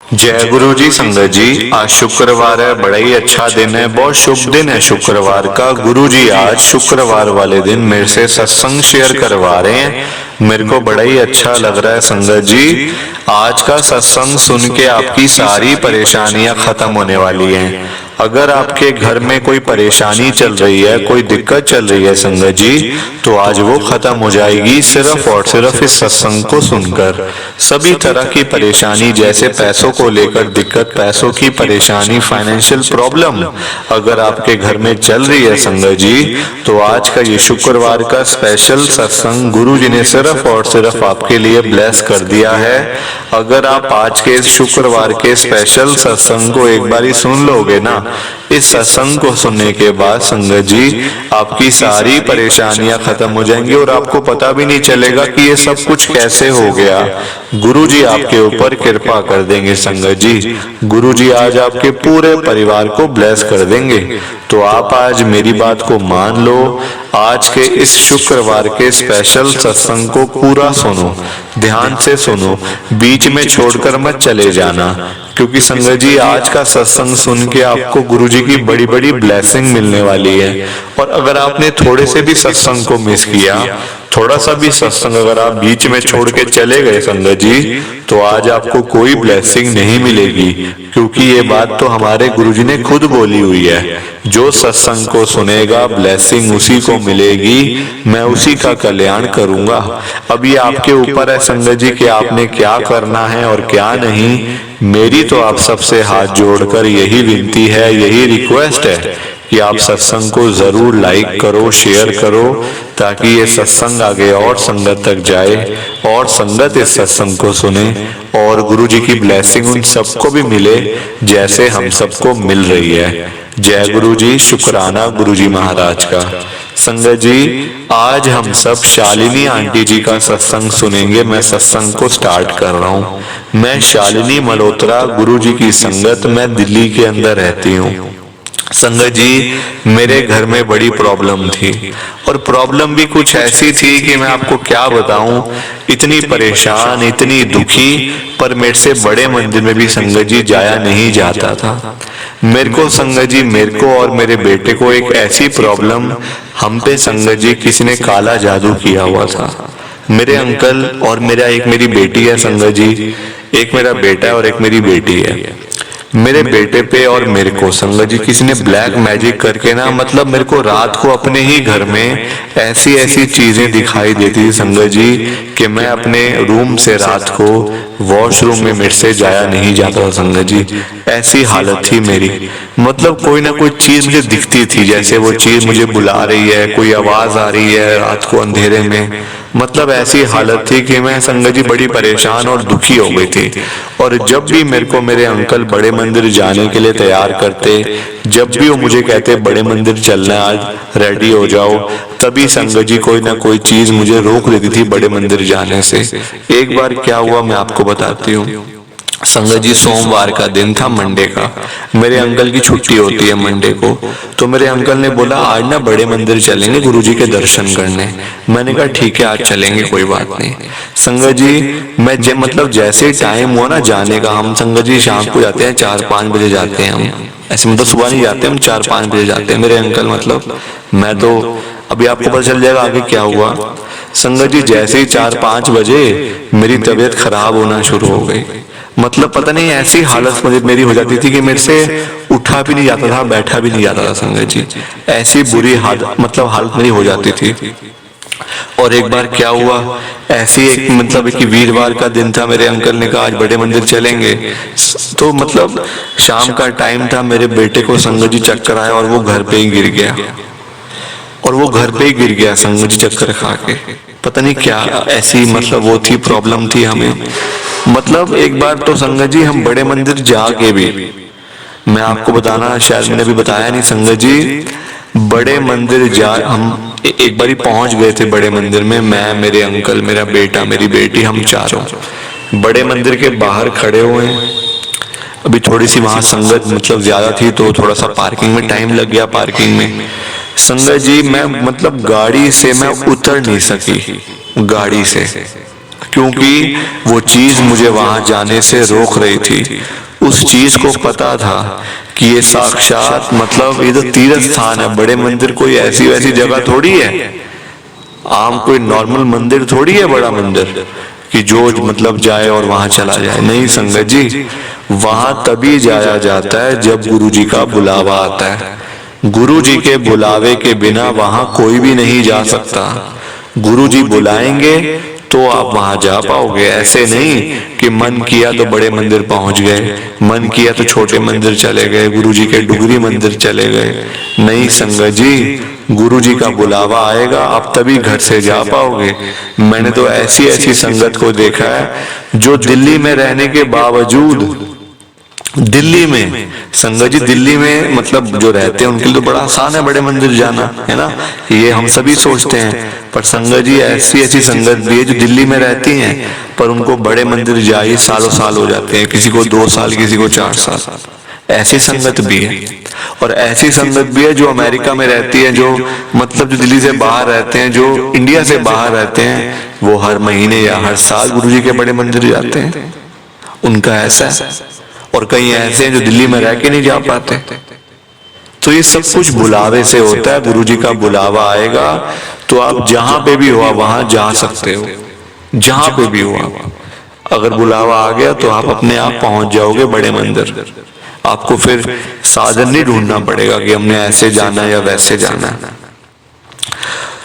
जय गुरु जी। संगत जी, आज शुक्रवार है, बड़ा ही अच्छा दिन है, बहुत शुभ दिन है शुक्रवार का। गुरु जी आज शुक्रवार वाले दिन मेरे से सत्संग शेयर करवा रहे हैं। मेरे को बड़ा ही अच्छा लग रहा है संगत जी। आज का सत्संग सुन के आपकी सारी परेशानियां खत्म होने वाली हैं। अगर आपके घर में कोई परेशानी चल रही है, कोई दिक्कत चल रही है संगत जी, तो आज वो खत्म हो जाएगी सिर्फ और सिर्फ इस सत्संग को सुनकर। सभी तरह की परेशानी, जैसे पैसों को लेकर दिक्कत, पैसों की परेशानी, फाइनेंशियल प्रॉब्लम अगर आपके घर में चल रही है संगत जी, तो आज का ये शुक्रवार का स्पेशल सत्संग गुरु जी ने सिर्फ और सिर्फ आपके लिए ब्लेस कर दिया है। अगर आप आज के इस शुक्रवार के स्पेशल सत्संग को एक बारी सुन लोगे ना, इस सत्संग को सुनने के बाद संगत जी आपकी सारी परेशानियां खत्म हो जाएंगी और आपको पता भी नहीं चलेगा कि ये सब कुछ कैसे हो गया। गुरु जी आपके ऊपर कृपा कर देंगे संगत जी। गुरु जी आज आपके पूरे परिवार को ब्लेस कर देंगे। तो आप आज मेरी बात को मान लो, आज के इस शुक्रवार के स्पेशल सत्संग को पूरा सुनो, ध्यान से सुनो, बीच में छोड़कर मत चले जाना, क्योंकि संगत जी आज का सत्संग सुन के आपको गुरु जी की बड़ी बड़ी ब्लेसिंग मिलने वाली है। और अगर आपने थोड़े से भी सत्संग को मिस किया, थोड़ा सा भी सत्संग अगर आप बीच में छोड़ के चले गए संगत जी, तो आज आपको कोई ब्लेसिंग नहीं मिलेगी, क्योंकि ये बात तो हमारे गुरु जी ने खुद बोली हुई है, जो सत्संग को सुनेगा ब्लेसिंग उसी को मिलेगी, मैं उसी का कल्याण करूंगा। अब ये आपके ऊपर है संगत जी कि आपने क्या करना है और क्या नहीं। मेरी तो आप सबसे हाथ जोड़कर यही विनती है, यही रिक्वेस्ट है कि आप सत्संग को जरूर लाइक करो, शेयर करो, ताकि ये सत्संग आगे और संगत तक जाए और संगत इस सत्संग को सुने और गुरु जी की ब्लेसिंग उन सबको भी मिले जैसे हम सबको मिल रही है। जय गुरु जी। शुक्राना गुरु जी महाराज का। संगत जी आज हम सब शालिनी आंटी जी का सत्संग सुनेंगे। मैं सत्संग को स्टार्ट कर रहा हूँ। मैं शालिनी मल्होत्रा, गुरु जी की संगत, मैं दिल्ली के अंदर रहती हूँ। संगत जी मेरे घर में बड़ी प्रॉब्लम थी और प्रॉब्लम भी कुछ ऐसी थी कि मैं आपको क्या बताऊं, इतनी परेशान, इतनी दुखी, पर मेरे से बड़े मंदिर में भी संगत जी जाया नहीं जाता था। मेरे को संगत जी, मेरे को और मेरे बेटे को एक ऐसी प्रॉब्लम, हम पे संगत जी किसी ने काला जादू किया हुआ था। मेरे अंकल और मेरी बेटी है संगत जी, एक मेरा बेटा है और एक मेरी बेटी है। मेरे बेटे पे और मेरे को संगत जी किसी ने ब्लैक मैजिक करके ना, मतलब मेरे को रात को अपने ही घर में ऐसी ऐसी चीजें दिखाई देती थी संगत जी कि मैं अपने रूम से रात को वॉशरूम में मेरे से जाया नहीं जाता था संगत जी। ऐसी हालत थी मेरी, मतलब कोई ना कोई चीज मुझे दिखती थी, जैसे वो चीज मुझे बुला रही है, कोई आवाज आ रही है रात को अंधेरे में। मतलब ऐसी हालत थी कि मैं संगत जी बड़ी परेशान और दुखी हो गई थी। और जब भी मेरे को मेरे अंकल बड़े मंदिर जाने के लिए तैयार करते, जब भी वो मुझे कहते बड़े मंदिर चलना है, आज रेडी हो जाओ, तभी संगत जी कोई ना कोई चीज मुझे रोक देती थी बड़े मंदिर जाने से। एक बार क्या हुआ मैं आपको बताती हूँ। संगत जी सोमवार का दिन था, मंडे का, मेरे अंकल की छुट्टी होती है मंडे को। तो मेरे अंकल ने बोला आज ना बड़े मंदिर चलेंगे गुरुजी के दर्शन करने। मैंने कहा ठीक है आज चलेंगे, कोई बात नहीं। संगत जी मैं मतलब जैसे ही टाइम हुआ ना जाने का, हम संगत जी शाम को जाते हैं 4-5 बजे जाते हैं हम, ऐसे मतलब सुबह नहीं जाते हम, 4-5 बजे जाते हैं मेरे अंकल। मतलब मैं तो अभी आपको पता चल जाएगा आगे क्या हुआ। संगत जी जैसे ही 4-5 बजे मेरी तबीयत खराब होना शुरू हो गई। मतलब पता नहीं ऐसी हालत मेरी हो जाती थी कि मेरे से उठा भी नहीं जाता था, बैठा भी नहीं जाता था संगत जी। ऐसी बुरी हालत मेरी हो जाती थी। और एक बार क्या हुआ, ऐसी एक मतलब कि वीरवार का दिन था, मेरे अंकल ने कहा आज बड़े मंदिर चलेंगे। तो मतलब शाम का टाइम था, मेरे बेटे को संगत जी चक्कर आया और वो घर पे ही गिर गया। संगत जी चक्कर खा के, पता नहीं क्या ऐसी मतलब वो थी, प्रॉब्लम थी हमें। मतलब एक बार तो संगत जी हम बड़े मंदिर जाके भी, मैं आपको बताना शायद मैंने भी बताया नहीं संगत जी, बड़े मंदिर हम एक बारी पहुंच गए थे बड़े मंदिर में, मैं, मेरे अंकल, मेरा बेटा, मेरी बेटी, हम चारों बड़े मंदिर के बाहर खड़े हुए हैं। अभी थोड़ी सी वहां संगत मतलब ज्यादा थी तो थोड़ा सा पार्किंग में टाइम लग गया। पार्किंग में संगत जी मैं मतलब गाड़ी से मैं उतर नहीं सकी, गाड़ी से क्योंकि वो चीज मुझे वहां जाने से रोक रही थी। उस चीज को पता था कि ये साक्षात मतलब ये तो तीर्थ स्थान है, बड़े मंदिर कोई ऐसी वैसी जगह थोड़ी है, आम कोई नॉर्मल मंदिर थोड़ी है बड़ा मंदिर कि जो मतलब जाए और वहां चला जाए। नहीं संगत जी, वहां तभी जाया जाता है जब गुरु जी का बुलावा आता है। गुरु जी के बुलावे के बिना वहां कोई भी नहीं जा सकता। गुरु जी बुलाएंगे तो आप वहां जा पाओगे। ऐसे नहीं कि मन किया तो बड़े मंदिर पहुंच गए, मन किया तो छोटे मंदिर चले गए, गुरु जी के डुगरी मंदिर चले गए। नहीं संगत जी, गुरु जी का बुलावा आएगा आप तभी घर से जा पाओगे। मैंने तो ऐसी ऐसी संगत को देखा है जो दिल्ली में रहने के बावजूद, दिल्ली में संगत जी, दिल्ली में मतलब जो रहते हैं उनके लिए तो बड़ा आसान है बड़े मंदिर जाना, है ना, ये हम सभी सोचते हैं। पर संगत जी ऐसी ऐसी संगत भी है जो दिल्ली में रहती हैं पर उनको बड़े मंदिर जाए सालों साल हो जाते हैं, किसी को 2 साल, किसी को 4 साल। ऐसी संगत भी है। और ऐसी संगत भी है जो अमेरिका में रहती है, जो मतलब जो दिल्ली से बाहर रहते हैं, जो इंडिया से बाहर रहते हैं, वो हर महीने या हर साल गुरु जी के बड़े मंदिर जाते हैं। उनका ऐसा है। और कई ऐसे हैं जो दिल्ली में रह के नहीं जा पाते। तो ये सब कुछ बुलावे से होता है। गुरु जी का बुलावा आएगा तो आप जहां पे भी हुआ वहां जा सकते हो, जहां पे भी हुआ। अगर बुलावा आ गया तो आप अपने आप पहुंच जाओगे बड़े मंदिर। आपको फिर साधन नहीं ढूंढना पड़ेगा कि हमने ऐसे जाना या वैसे जाना।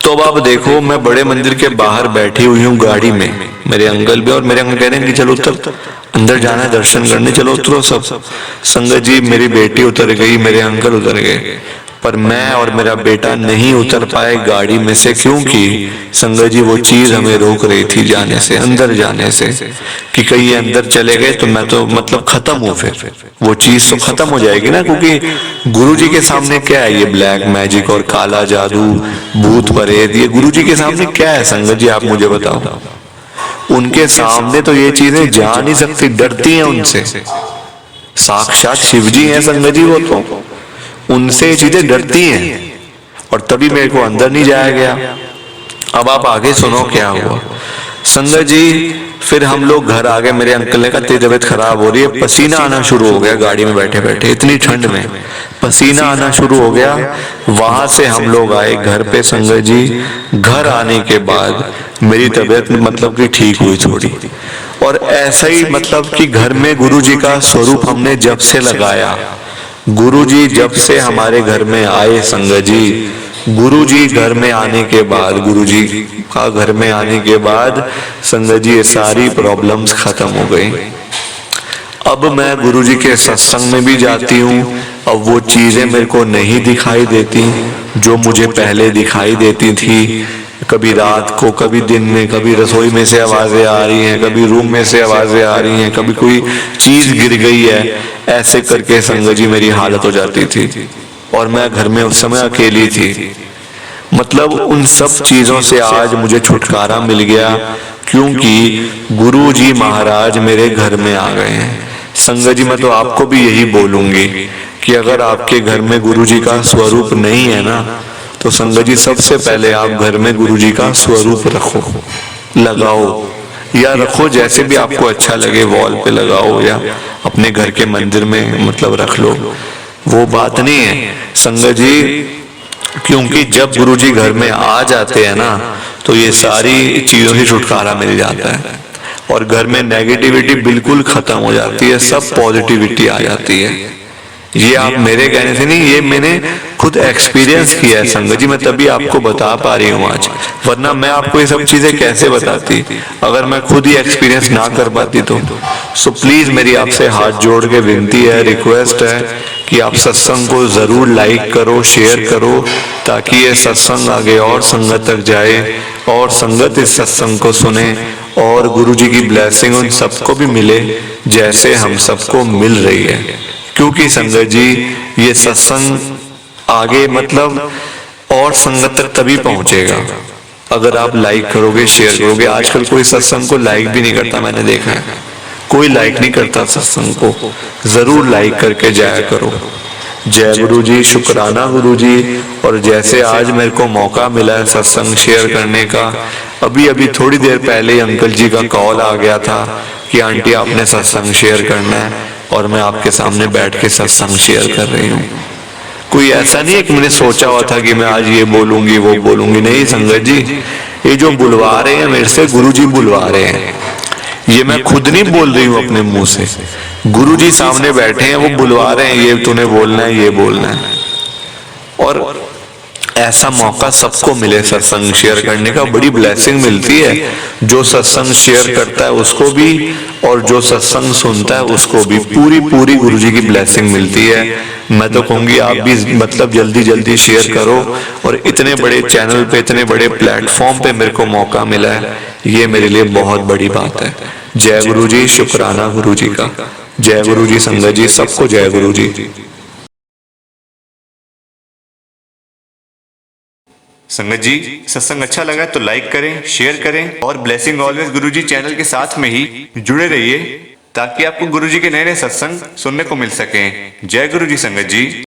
तो अब आप देखो, मैं बड़े मंदिर के बाहर बैठी हुई हूँ गाड़ी में, मेरे अंकल भी, और मेरे अंकल कह रहे हैं कि चलो उतर, अंदर जाना है दर्शन करने, चलो उतरो सब। संगत जी, मेरी बेटी उतर गई, मेरे अंकल उतर गए, पर मैं और मेरा बेटा नहीं उतर पाए गाड़ी में से। क्योंकि संगत जी वो चीज हमें रोक रही थी जाने से, अंदर जाने से, कि कहीं अंदर चले गए तो मैं तो मतलब खत्म हूं, फिर वो चीज तो खत्म हो जाएगी ना। क्योंकि गुरु जी के सामने क्या है, ये ब्लैक मैजिक और काला जादू, भूत प्रेत, ये गुरु जी के सामने क्या है संगत जी, आप मुझे बताओ। उनके सामने तो ये चीजें जा नहीं सकती, डरती हैं उनसे। साक्षात शिव जी हैं संगत जी, वो तो उनसे ये चीजें डरती हैं। और तभी मेरे को अंदर नहीं जाया गया। अब आप आगे सुनो क्या हुआ संगत जी। फिर हम लोग घर आ गए। मेरे अंकल ने कहा तेरी तबीयत खराब हो रही है, पसीना आना शुरू हो गया गाड़ी में बैठे बैठे, इतनी ठंड में पसीना आना शुरू हो गया। वहां से हम लोग आए घर पे संगत जी। घर आने के बाद मेरी तबीयत मतलब कि ठीक हुई थोड़ी। और ऐसा ही मतलब कि घर में गुरु जी का स्वरूप हमने जब से लगाया, गुरु जी जब से हमारे घर में आए संगत जी, गुरु जी घर में आने के बाद, गुरु जी का घर में आने के बाद संगत जी ये सारी प्रॉब्लम्स खत्म हो गई। अब मैं गुरु जी के सत्संग में भी जाती हूँ। अब वो चीजें मेरे को नहीं दिखाई देती जो मुझे पहले दिखाई देती थी। कभी रात को, कभी दिन में, कभी रसोई में से आवाजें आ रही हैं, कभी रूम में से आवाजें आ रही हैं, कभी कोई चीज गिर गई है, ऐसे करके संगत जी मेरी हालत हो जाती थी। और मैं घर में उस समय अकेली थी। मतलब उन सब चीजों से आज मुझे छुटकारा मिल गया, क्योंकि गुरु जी महाराज मेरे घर में आ गए हैं। संगत जी मैं तो आपको भी यही बोलूंगी कि अगर आपके घर में गुरु जी का स्वरूप नहीं है ना, तो संगत जी सबसे पहले आप घर में गुरु जी का स्वरूप रखो, लगाओ, या रखो जैसे भी आपको अच्छा लगे, वॉल पे लगाओ या अपने घर के मंदिर में मतलब रख लो, वो बात नहीं है संगत जी। क्योंकि जब गुरु जी घर में आ जाते हैं ना, तो ये सारी चीजों से छुटकारा मिल जाता है और घर में नेगेटिविटी बिल्कुल खत्म हो जाती है, सब पॉजिटिविटी आ जाती है। ये आप मेरे कहने से नहीं, ये मैंने खुद एक्सपीरियंस किया है संगत जी, मैं तभी आपको बता पा रही हूँ आज, वरना मैं आपको ये सब चीजें कैसे बताती अगर मैं खुद ही एक्सपीरियंस ना कर पाती तो। सो प्लीज मेरी आपसे हाथ जोड़ के विनती है, रिक्वेस्ट है कि आप सत्संग को जरूर लाइक करो, शेयर करो, ताकि ये सत्संग आगे और संगत तक जाए और संगत इस सत्संग को सुने और गुरु जी की ब्लेसिंग उन सबको भी मिले जैसे हम सबको मिल रही है। क्योंकि संगत जी ये सत्संग आगे मतलब और संगत तक तभी पहुंचेगा अगर आप लाइक करोगे, शेयर करोगे। आजकल कोई सत्संग को लाइक भी नहीं करता, मैंने देखा है, कोई लाइक नहीं करता सत्संग को। जरूर लाइक करके जाया करो। जय गुरु जी, शुक्राना गुरु जी। और जैसे आज मेरे को मौका मिला है सत्संग शेयर करने का, अभी अभी थोड़ी देर पहले ही अंकल जी का कॉल आ गया था कि आंटी आपने सत्संग शेयर करना है, और मैं आपके सामने बैठ के सत्संग शेयर कर रही हूँ। कोई ऐसा नहीं है कि मैंने सोचा हुआ था कि मैं आज ये बोलूंगी वो बोलूंगी, नहीं संगत जी, ये जो बुलवा रहे हैं मेरे से गुरु जी बुलवा रहे हैं, ये मैं खुद नहीं बोल रही हूँ अपने मुंह से, गुरु जी सामने बैठे हैं, वो बुलवा रहे हैं, ये तूने बोलना है, ये बोलना है। और ऐसा मौका सबको मिले सत्संग शेयर करने का, बड़ी ब्लेसिंग मिलती है। जो सत्संग शेयर करता है उसको भी, और जो सत्संग सुनता है उसको भी पूरी पूरी गुरु जी की ब्लेसिंग मिलती है। मैं तो कहूंगी आप भी मतलब जल्दी जल्दी शेयर करो, और इतने बड़े चैनल पे, इतने बड़े प्लेटफॉर्म पे मेरे को मौका मिला है, ये मेरे लिए बहुत बड़ी बात है। जय गुरु जी, शुक्राना गुरु जी का। जय गुरु जी संगत जी, सबको जय गुरु जी। संगत जी, सत्संग अच्छा लगा तो लाइक करें, शेयर करें, और ब्लेसिंग ऑलवेज गुरुजी चैनल के साथ में ही जुड़े रहिए, ताकि आपको गुरुजी के नए नए सत्संग सुनने को मिल सकें। जय गुरु जी संगत जी।